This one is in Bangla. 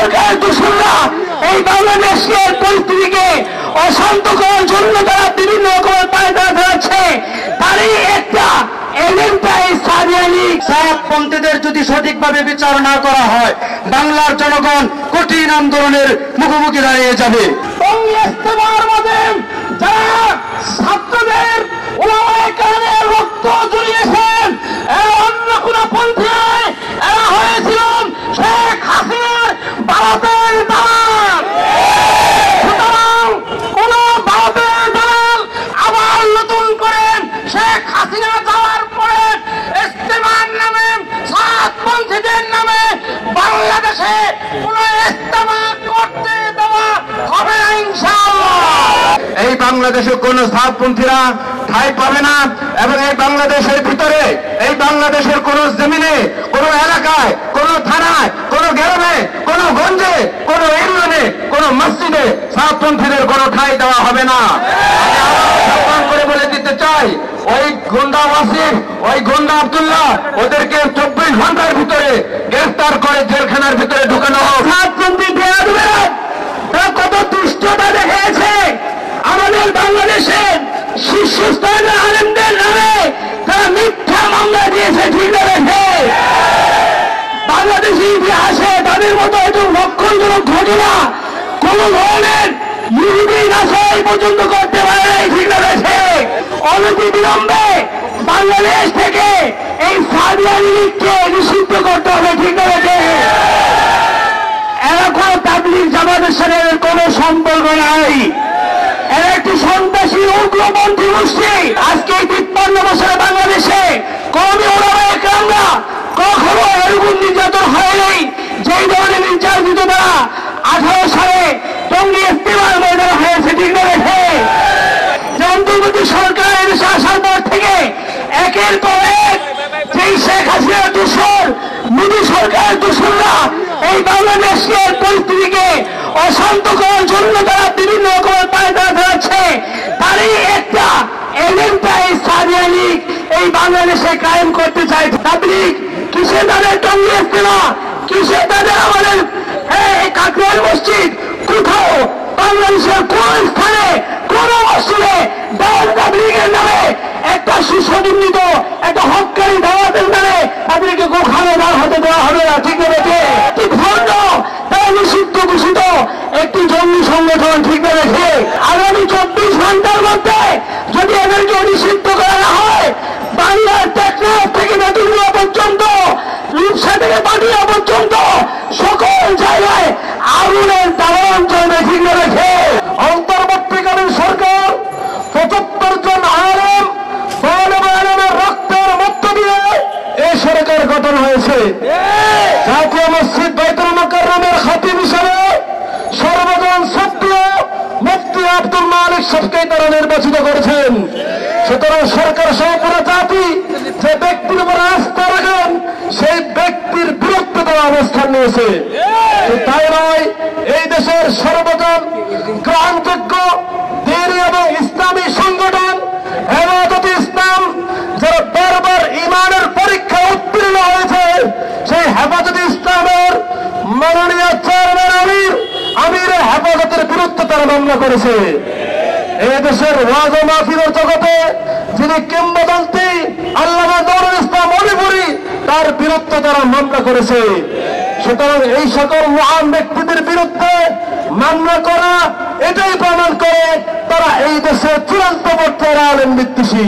সরকারের দূষণরা এই বাংলাদেশের পরিস্থিতিকে অশান্ত করার জন্য তারা বিভিন্ন রকমের পায়তারা চালাচ্ছে। তারই একটা এজেন্ডাই সাদিয়ানি। সাতপন্থীদের যদি সঠিকভাবে বিচার না করা হয়, বাংলার জনগণ কঠিন আন্দোলনের মুখোমুখি দাঁড়িয়ে যাবে। যারা ছাত্রদের ওলামায়ে কেরামের রক্ত ঝরিয়েছেন, এরা অন্য কোন পন্থী নয়, এরা হয়েছিলেন শেখ হাসিনার ভারতের দালাল। সুতরাং কোন ভারতের দালাল আবার নতুন করে শেখ হাসিনা যাওয়ার পরে ইস্তেমার নামে, সাতপন্থীদের নামে বাংলাদেশে কোন ইস্তেমা করতে দেওয়া হবে না ইনশাআল্লাহ। এই বাংলাদেশে কোন সাতপন্থীরা ঠাঁই পাবে না, এবং এই বাংলাদেশের ভিতরে, এই বাংলাদেশের কোন জমিনে, কোন এলাকায়, কোন থানায়, কোন গ্রামে, কোন গঞ্জে, কোন ইউনিয়নে, কোন মসজিদে সাতপন্থীদের কোন ঠাঁই দেওয়া হবে না। আমি আবার সম্মান করে বলে দিতে চাই, ওই গুন্ডা ওয়াসিম, ওই গুন্ডা আব্দুল্লাহ, ওদেরকে 24 ঘন্টার ভিতরে গ্রেফতার করে জেলখানার ভিতরে ঢুকানো হোক। সাতপন্থী তারা কত দুষ্টতা দেখিয়েছে। আমাদের বাংলাদেশের শীর্ষস্থানীয় আলেমদের নামে তারা মিথ্যা মামলা দিয়েছে, ঠিক রেখে বাংলাদেশের ইতিহাসে তাদের মতো একটু লক্ষণজনক ঘটনা কোন ধরনের ইহুদি নাসাই পর্যন্ত করতে পারে নাই, ঠিক রেখে অনতি বিলম্বে বাংলাদেশ থেকে এই সাদিয়ানি লীগকে নিষিদ্ধ করতে হবে, ঠিক রেখে। এরা কোন তাবলীগ জামাতের সাথে কোন সম্পর্ক নাই, এরা একটি সন্ত্রাসী উগ্রপন্থী গোষ্ঠী। আজকে 53 বছরে বাংলাদেশে কওমি ওলামায়ে কেরামরা কখনো এরকম নির্যাতন হয়নি যেই ধরনের নির্যাতিত তারা 18 সালে টঙ্গী ইস্তেমার ময়দানে হয়েছে, ঠিক রেখে। যে অন্তর্বর্তী সরকার এদেশে আসার পর থেকে একের পর এক যেই শেখ হাসিনার দূষণ, মোদী সরকারের দূষণরা এই বাংলাদেশের পরিস্থিতিকে অশান্ত করার জন্য তারা বিভিন্ন রকমের পায়তারা চালাচ্ছে। তারই একটা এজেন্ডাই সাদিয়ানি এই বাংলাদেশে কায়েম করতে চায়। তাবলীগ কিসে তাদের টঙ্গী ইস্তেমা, কিসে তাদের আমাদের কাকরাইল মসজিদ, কোথাও বাংলাদেশের কোন স্থানে কোন মসজিদে তাবলীগের নামে একটা সুসংগঠিত একটা হক্কানি দাওয়াতের নামে তাদেরকে কখনো বার হতে দেওয়া হবে না, ঠিক রেখে। একটি ভণ্ড তারা নিষিদ্ধ ঘোষিত একটি জঙ্গি সংগঠন, ঠিক রেখে। আগামী 24 ঘন্টার মধ্যে যদি এদেরকে নিষিদ্ধ করা না হয়, বাংলার টেকনাফ থেকে নাটুরিয়া পর্যন্ত, রূপসা থেকে পাটিয়া পর্যন্ত সকল জায়গায় আগুনের দাবানল চলবে, ঠিক রেখে। অন্তর্বর্তীকালীন সরকার 75 জন আলেম আলেমের রক্তের মধ্য দিয়ে এই সরকার গঠন হয়েছে। জাতীয় মসজিদ বাইতুল মুকাররমের খতিব হিসেবে সর্বজন সক্রিয় মুফতি আব্দুল মালিক সাহেবকে তারা নির্বাচিত করেছেন। সুতরাং সরকার সহ পুরো জাতি যে ব্যক্তির উপর আস্থা রাখেন, সেই ব্যক্তির বিরুদ্ধে তারা অবস্থান নিয়েছে। তাই নয়, এই দেশের সর্বজন গ্রহণযোগ্য দ্বীনী এবং ইসলামী সংগঠন হেফাজতে ইসলাম, যারা বারবার ইমানের পরীক্ষা উত্তীর্ণ হয়েছে, সেই হেফাজতে ইসলামের মাননীয় চেয়ারম্যান আমিরের হেফাজতের বিরুদ্ধে তারা মামলা করেছে। এই দেশের ওয়াজ ও মাহফিলের জগতে যিনি কিংবদন্তি আল্লামা নুরুল ইসলাম মনিপুরি, তার বিরুদ্ধে তারা মামলা করেছে। সুতরাং এই সকল মহান ব্যক্তিদের বিরুদ্ধে মামলা করা এটাই প্রমাণ করে তারা এই দেশে চূড়ান্ত পর্যায়ের আলেম বিদ্বেষী।